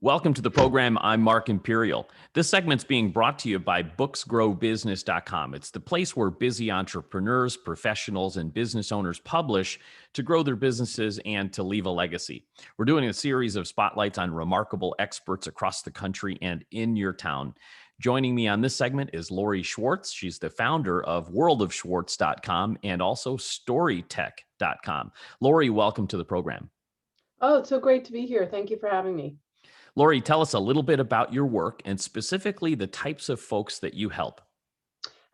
Welcome to the program. I'm Mark Imperial. This segment's being brought to you by booksgrowbusiness.com. It's the place where busy entrepreneurs, professionals, and business owners publish to grow their businesses and to leave a legacy. We're doing a series of spotlights on remarkable experts across the country and in your town. Joining me on this segment is Lori Schwartz. She's the founder of worldofschwartz.com and also storytech.com. Lori, welcome to the program. Oh, it's so great to be here. Thank you for having me. Lori, tell us a little bit about your work and specifically the types of folks that you help.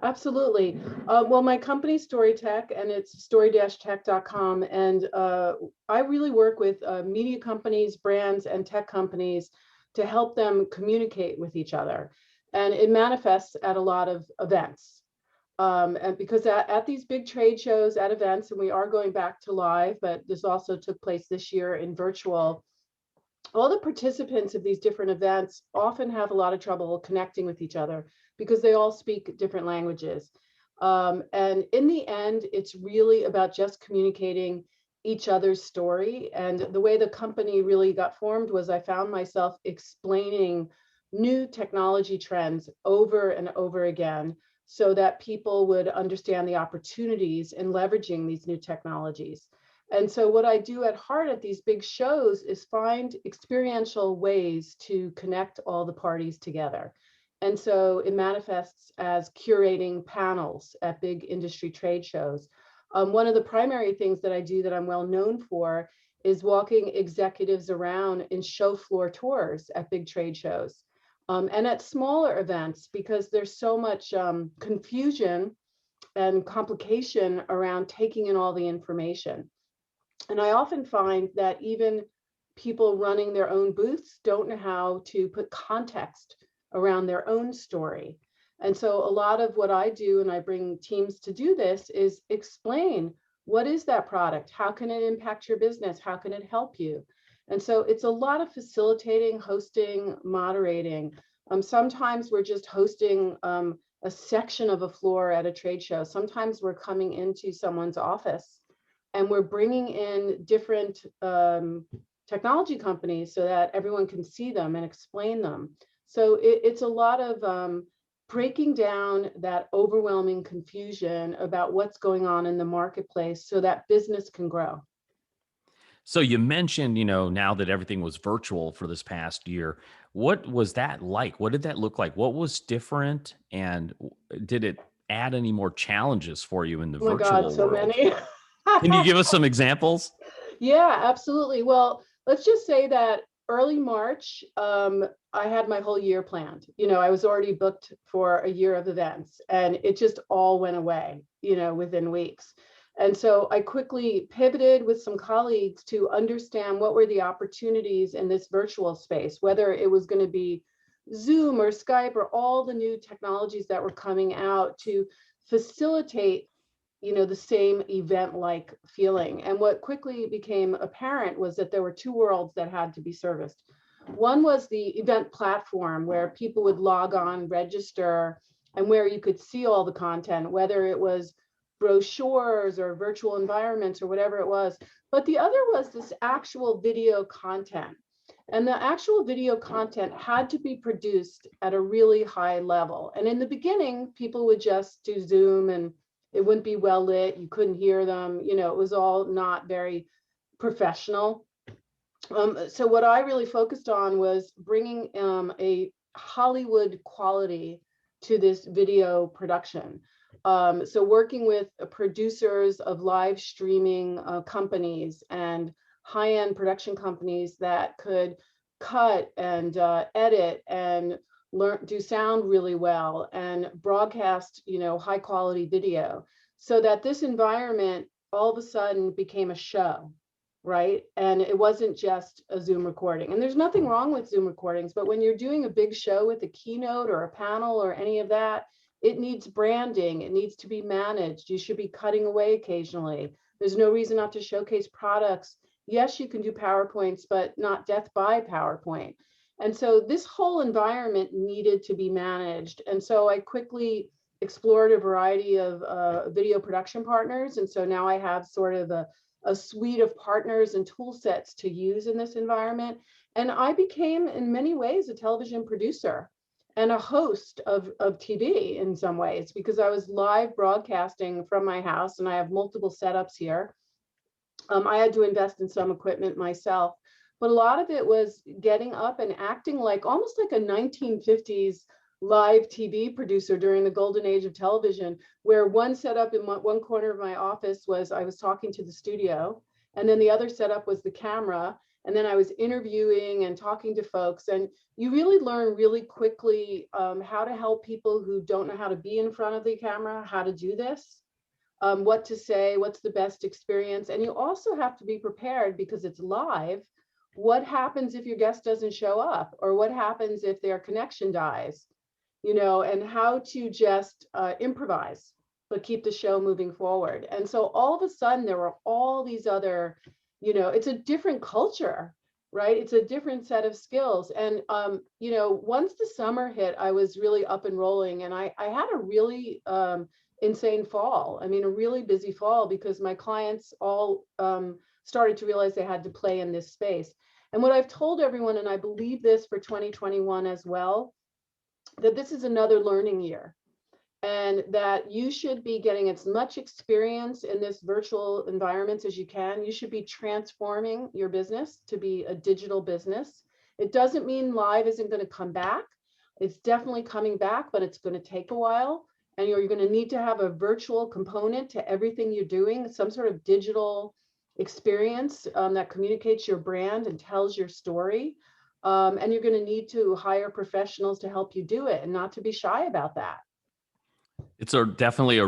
Absolutely. Well, my company's Storytech, and it's story-tech.com. And I really work with media companies, brands, and tech companies to help them communicate with each other. And it manifests at a lot of events. And because at these big trade shows, at events, and we are going back to live, but this also took place this year in virtual, all the participants of these different events often have a lot of trouble connecting with each other because they all speak different languages. And in the end, it's really about just communicating each other's story. And the way the company really got formed was I found myself explaining new technology trends over and over again so that people would understand the opportunities in leveraging these new technologies. And so what I do at heart at these big shows is find experiential ways to connect all the parties together. And so it manifests as curating panels at big industry trade shows. One of the primary things that I do that I'm well known for is walking executives around in show floor tours at big trade shows and at smaller events because there's so much confusion and complication around taking in all the information. And I often find that even people running their own booths don't know how to put context around their own story. And so a lot of what I do, and I bring teams to do this, is explain what is that product? How can it impact your business? How can it help you? And so it's a lot of facilitating, hosting, moderating. Sometimes we're just hosting a section of a floor at a trade show. Sometimes we're coming into someone's office and we're bringing in different technology companies so that everyone can see them and explain them. So it's a lot of breaking down that overwhelming confusion about what's going on in the marketplace so that business can grow. So you mentioned, now that everything was virtual for this past year, what was that like? What did that look like? What was different? And did it add any more challenges for you in the Oh my God, virtual so world? many. Can you give us some examples? Yeah, absolutely. Well, let's just say that early March, I had my whole year planned. I was already booked for a year of events and it just all went away, within weeks. And so I quickly pivoted with some colleagues to understand what were the opportunities in this virtual space, whether it was going to be Zoom or Skype or all the new technologies that were coming out to facilitate the same event-like feeling. And what quickly became apparent was that there were two worlds that had to be serviced. One was the event platform where people would log on, register, and where you could see all the content, whether it was brochures or virtual environments or whatever it was. But the other was this actual video content. And the actual video content had to be produced at a really high level. And in the beginning, people would just do Zoom and it wouldn't be well lit. You couldn't hear them. It was all not very professional. So what I really focused on was bringing a Hollywood quality to this video production. So working with producers of live streaming companies and high-end production companies that could cut and edit and do sound really well and broadcast, high quality video so that this environment all of a sudden became a show, right? And it wasn't just a Zoom recording. And there's nothing wrong with Zoom recordings, but when you're doing a big show with a keynote or a panel or any of that, it needs branding. It needs to be managed. You should be cutting away occasionally. There's no reason not to showcase products. Yes, you can do PowerPoints, but not death by PowerPoint. And so this whole environment needed to be managed. And so I quickly explored a variety of video production partners. And so now I have sort of a suite of partners and tool sets to use in this environment. And I became, in many ways, a television producer and a host of TV in some ways, because I was live broadcasting from my house, and I have multiple setups here. I had to invest in some equipment myself, but a lot of it was getting up and acting like almost like a 1950s live TV producer during the golden age of television, where one setup in one corner of my office was I was talking to the studio, and then the other setup was the camera, and then I was interviewing and talking to folks. And you really learn really quickly how to help people who don't know how to be in front of the camera, how to do this, what to say, what's the best experience. And you also have to be prepared, because it's live. What happens if your guest doesn't show up, or what happens if their connection dies, and how to just improvise, but keep the show moving forward. And so all of a sudden there were all these other, it's a different culture, right? It's a different set of skills. And, once the summer hit, I was really up and rolling, and I had a really insane fall. I mean, a really busy fall, because my clients all started to realize they had to play in this space. And what I've told everyone, and I believe this for 2021 as well, that this is another learning year, and that you should be getting as much experience in this virtual environments as you can. You should be transforming your business to be a digital business. It doesn't mean live isn't going to come back. It's definitely coming back, but it's going to take a while. And you're going to need to have a virtual component to everything you're doing, some sort of digital experience that communicates your brand and tells your story. And you're going to need to hire professionals to help you do it, and not to be shy about that. It's definitely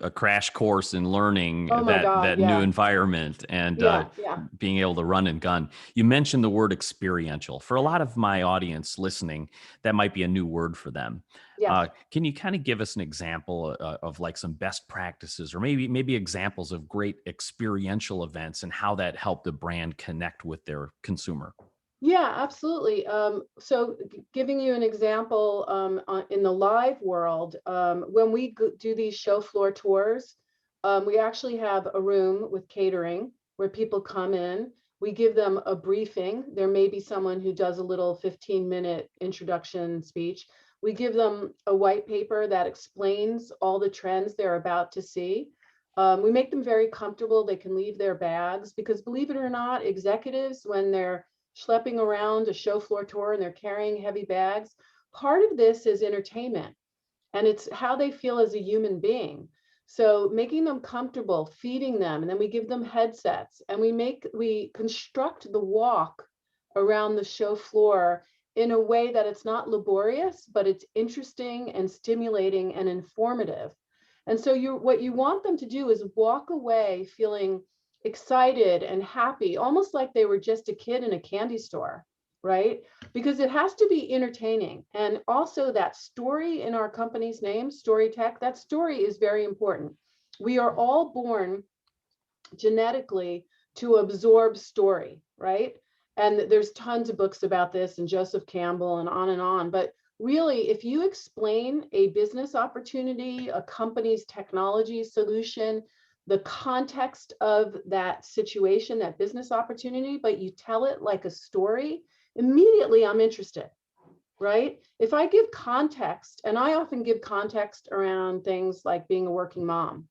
a crash course in learning Oh my God, that new yeah. environment, and Yeah, yeah. being able to run and gun. You mentioned the word experiential. For a lot of my audience listening, that might be a new word for them. Yes. Can you kind of give us an example of like some best practices, or maybe examples of great experiential events, and how that helped the brand connect with their consumer? Yeah, absolutely. So giving you an example, in the live world, when we do these show floor tours, we actually have a room with catering where people come in. We give them a briefing. There may be someone who does a little 15-minute introduction speech. We give them a white paper that explains all the trends they're about to see. We make them very comfortable. They can leave their bags, because believe it or not, executives, when they're schlepping around a show floor tour and they're carrying heavy bags, part of this is entertainment, and it's how they feel as a human being. So making them comfortable, feeding them, and then we give them headsets, and we construct the walk around the show floor in a way that it's not laborious, but it's interesting and stimulating and informative. And so what you want them to do is walk away feeling excited and happy, almost like they were just a kid in a candy store, right? Because it has to be entertaining. And also that story in our company's name, Story Tech, that story is very important. We are all born genetically to absorb story, right? And there's tons of books about this, and Joseph Campbell, and on and on. But really, if you explain a business opportunity, a company's technology solution, the context of that situation, that business opportunity, but you tell it like a story, immediately I'm interested, right? If I give context, and I often give context around things like being a working mom,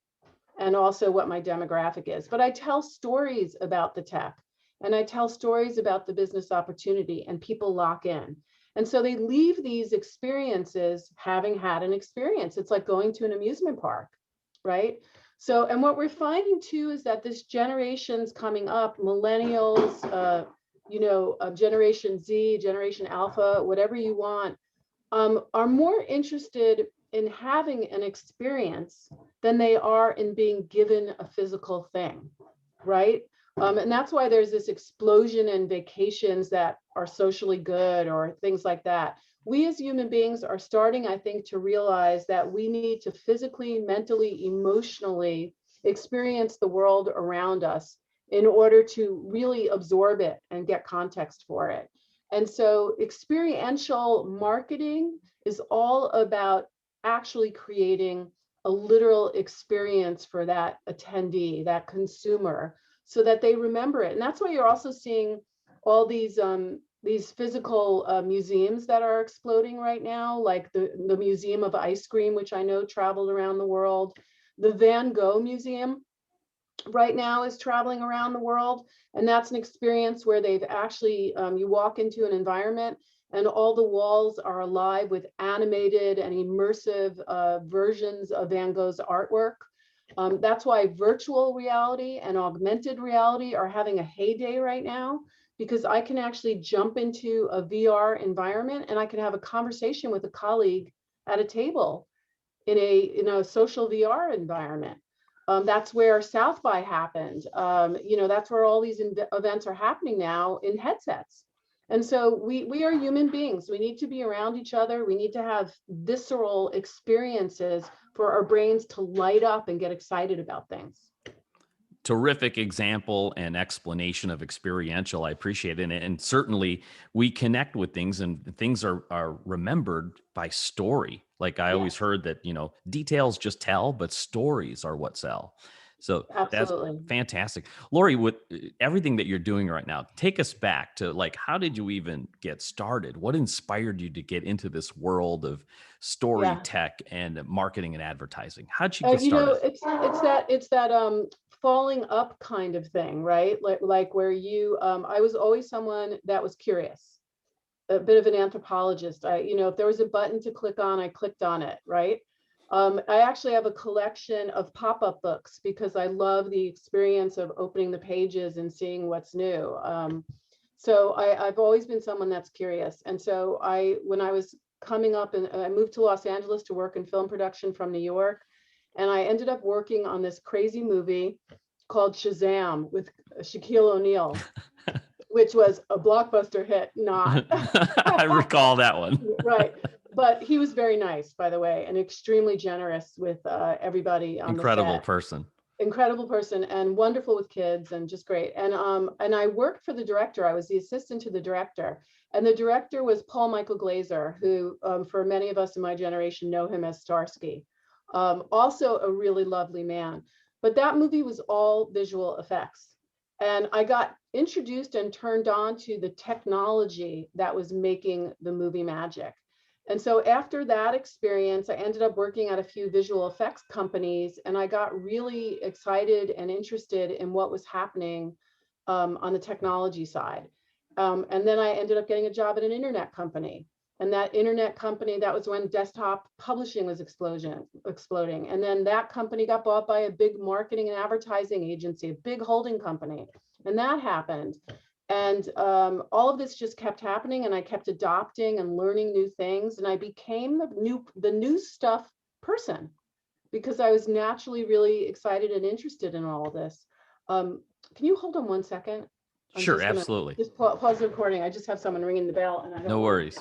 and also what my demographic is, but I tell stories about the tech, and I tell stories about the business opportunity, and people lock in. And so they leave these experiences having had an experience. It's like going to an amusement park, right? So, and what we're finding too is that this generation's coming up, millennials, Generation Z, Generation Alpha, whatever you want, are more interested in having an experience than they are in being given a physical thing, right? And that's why there's this explosion in vacations that are socially good, or things like that. We as human beings are starting, I think, to realize that we need to physically, mentally, emotionally experience the world around us in order to really absorb it and get context for it. And so experiential marketing is all about actually creating a literal experience for that attendee, that consumer, so that they remember it. And that's why you're also seeing all these these physical museums that are exploding right now, like the Museum of Ice Cream, which I know traveled around the world. The Van Gogh Museum right now is traveling around the world. And that's an experience where they've actually, you walk into an environment and all the walls are alive with animated and immersive versions of Van Gogh's artwork. That's why virtual reality and augmented reality are having a heyday right now, because I can actually jump into a VR environment and I can have a conversation with a colleague at a table in a social VR environment. That's where South by happened. That's where all these events are happening now in headsets. And so we are human beings. We need to be around each other. We need to have visceral experiences for our brains to light up and get excited about things. Terrific example and explanation of experiential. I appreciate it. And certainly we connect with things, and things are remembered by story. Like I always heard that, details just tell, but stories are what sell. So that's Absolutely. fantastic. Lori, with everything that you're doing right now, take us back to, like, how did you even get started? What inspired you to get into this world of story Yeah. tech and marketing and advertising? How'd you get started? It's that falling up kind of thing, right? Like where I was always someone that was curious, a bit of an anthropologist. If there was a button to click on, I clicked on it, right? I actually have a collection of pop-up books because I love the experience of opening the pages and seeing what's new. So I've always been someone that's curious. And so when I was coming up, and I moved to Los Angeles to work in film production from New York, and I ended up working on this crazy movie called Shazam with Shaquille O'Neal, which was a blockbuster hit, not. I recall that one. Right. But he was very nice, by the way, and extremely generous with everybody on the Incredible set. person. Incredible person and wonderful with kids and just great. And I worked for the director. I was the assistant to the director. And the director was Paul Michael Glaser, who for many of us in my generation know him as Starsky. Also a really lovely man. But that movie was all visual effects. And I got introduced and turned on to the technology that was making the movie magic. And so after that experience, I ended up working at a few visual effects companies, and I got really excited and interested in what was happening on the technology side. And then I ended up getting a job at an internet company. And that internet company, that was when desktop publishing was exploding. And then that company got bought by a big marketing and advertising agency, a big holding company. And that happened. And all of this just kept happening, and I kept adopting and learning new things. And I became the new stuff person because I was naturally really excited and interested in all of this. Can you hold on 1 second? Sure, absolutely. Just pause the recording. I just have someone ringing the bell, and I don't. No worries.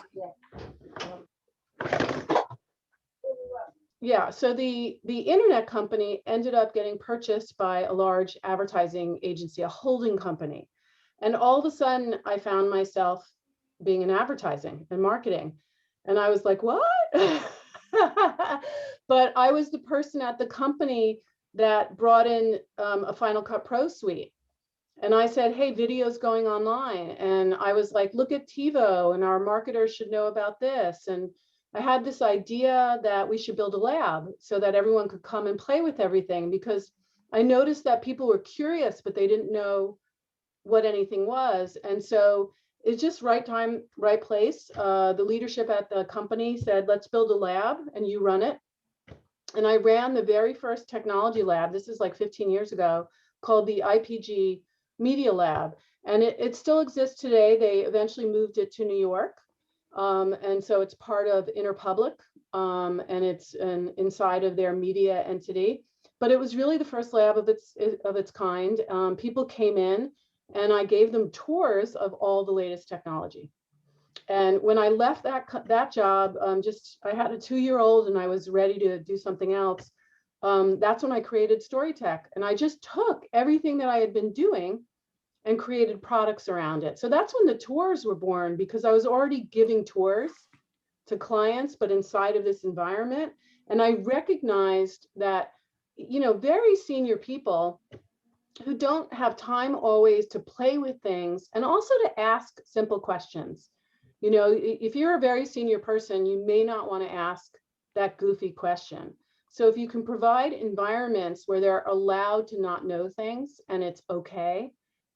Yeah, so the internet company ended up getting purchased by a large advertising agency, a holding company. And all of a sudden, I found myself being in advertising and marketing. And I was like, what? But I was the person at the company that brought in a Final Cut Pro suite. And I said, hey, video's going online. And I was like, look at TiVo, and our marketers should know about this. And I had this idea that we should build a lab so that everyone could come and play with everything, because I noticed that people were curious, but they didn't know what anything was. And so it's just right time, right place. The leadership at the company said, let's build a lab and you run it. And I ran the very first technology lab. This is like 15 years ago, called the IPG Media Lab. And it still exists today. They eventually moved it to New York. And so it's part of Interpublic, and it's inside of their media entity. But it was really the first lab of its kind. People came in, and I gave them tours of all the latest technology. And when I left that job, I had a 2-year-old and I was ready to do something else. That's when I created Storytech, and I just took everything that I had been doing and created products around it. So that's when the tours were born, because I was already giving tours to clients, but inside of this environment. And I recognized that, very senior people who don't have time always to play with things and also to ask simple questions. You know, if you're a very senior person, you may not want to ask that goofy question. So if you can provide environments where they're allowed to not know things and it's okay,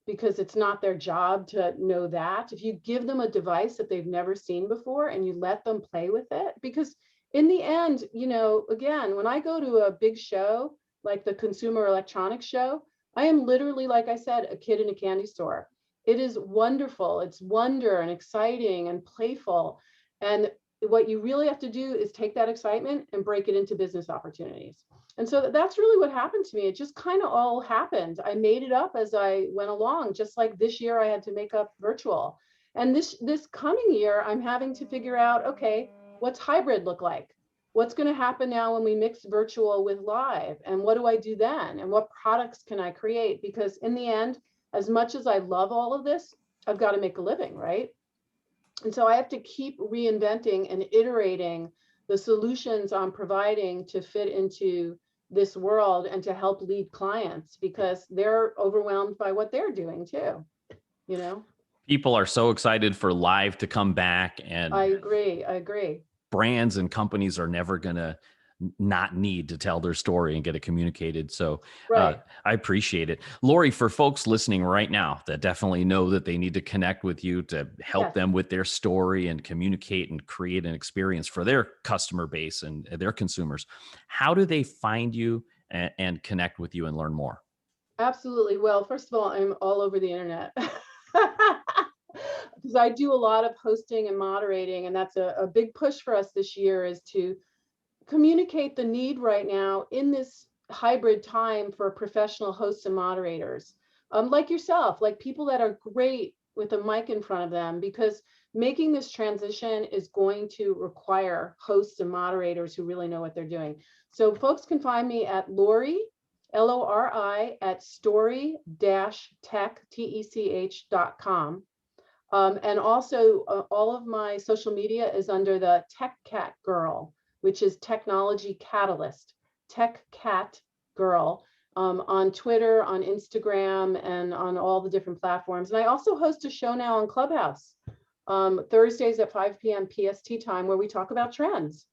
because it's not their job to know that. If you give them a device that they've never seen before and you let them play with it, because in the end, you know, again, when I go to a big show, like the Consumer Electronics Show, I am literally, like I said, a kid in a candy store. It is wonderful. It's wonder and exciting and playful. And what you really have to do is take that excitement and break it into business opportunities. And so that's really what happened to me. It just kind of all happened. I made it up as I went along, just like this year I had to make up virtual. And this coming year, I'm having to figure out, okay, what's hybrid look like? What's going to happen now when we mix virtual with live? And what do I do then? And what products can I create? Because in the end, as much as I love all of this, I've got to make a living, right? And so I have to keep reinventing and iterating the solutions I'm providing to fit into this world and to help lead clients, because they're overwhelmed by what they're doing too, you know? People are so excited for live to come back, I and agree. I agree. brands and companies are never going to not need to tell their story and get it communicated. So Right. I appreciate it. Lori, for folks listening right now that definitely know that they need to connect with you to help Yes. them with their story and communicate and create an experience for their customer base and their consumers, how do they find you and connect with you and learn more? Absolutely. Well, first of all, I'm all over the internet. Because I do a lot of hosting and moderating, and that's a big push for us this year, is to communicate the need right now in this hybrid time for professional hosts and moderators, like yourself, like people that are great with a mic in front of them, because making this transition is going to require hosts and moderators who really know what they're doing. So folks can find me at Lori, Lori, at story-tech.com. And also all of my social media is under the Tech Cat Girl, which is Technology Catalyst, Tech Cat Girl, on Twitter, on Instagram, and on all the different platforms. And I also host a show now on Clubhouse, Thursdays at 5 p.m. PST time, where we talk about trends.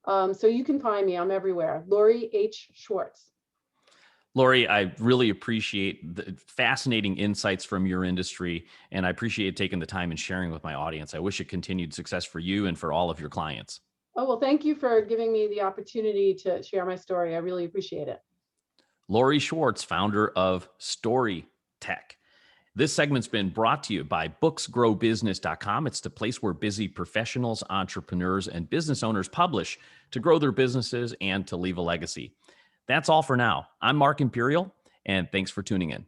So you can find me, I'm everywhere. Lori H. Schwartz. Lori, I really appreciate the fascinating insights from your industry, and I appreciate taking the time and sharing with my audience. I wish it continued success for you and for all of your clients. Oh, well, thank you for giving me the opportunity to share my story. I really appreciate it. Lori Schwartz, founder of Story Tech. This segment's been brought to you by booksgrowbusiness.com. It's the place where busy professionals, entrepreneurs, and business owners publish to grow their businesses and to leave a legacy. That's all for now. I'm Mark Imperial, and thanks for tuning in.